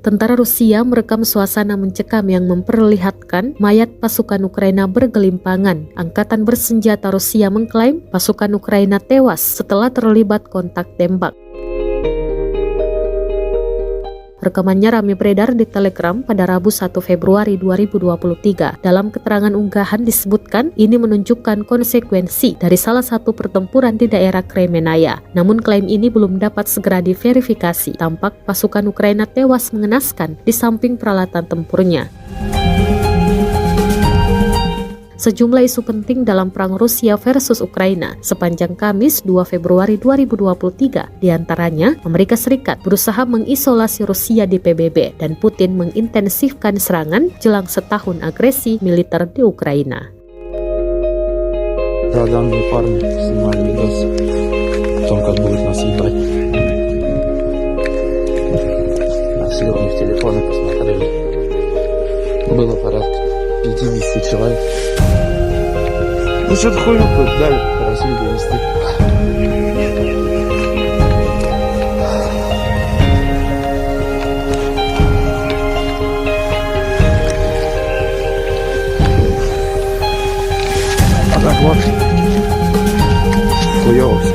Tentara Rusia merekam suasana mencekam yang memperlihatkan mayat pasukan Ukraina bergelimpangan. Angkatan bersenjata Rusia mengklaim pasukan Ukraina tewas setelah terlibat kontak tembak. Rekamannya ramai beredar di Telegram pada Rabu 1 Februari 2023. Dalam keterangan unggahan disebutkan ini menunjukkan konsekuensi dari salah satu pertempuran di daerah Kremenaya. Namun klaim ini belum dapat segera diverifikasi. Tampak pasukan Ukraina tewas mengenaskan di samping peralatan tempurnya. Sejumlah isu penting dalam perang Rusia versus Ukraina sepanjang Kamis 2 Februari 2023, diantaranya Amerika Serikat berusaha mengisolasi Rusia di PBB dan Putin mengintensifkan serangan jelang setahun agresi militer di Ukraina. Данные парни снимали видос о том, как будут нас ебать. Нашли у них телефоны, посмотрели. Было порядка 50 человек. Ну что-то хуйню какую-то дали, просили довести. А так вот, хуёво все.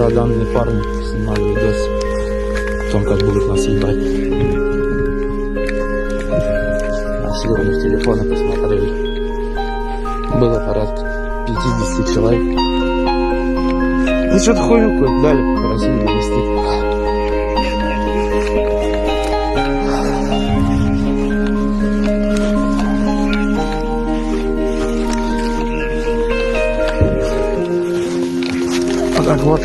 Да, данные парни снимали видос о том, как будут нас ебать. Нашли у них телефоны, посмотрели. Было порядка 50 человек. Ну что-то хуйню какую-то дали, просили довести. А так вот.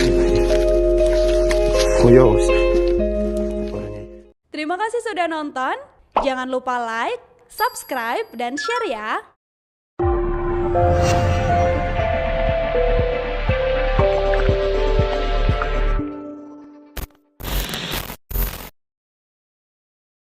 Terima kasih sudah nonton. Jangan lupa like, subscribe, dan share ya.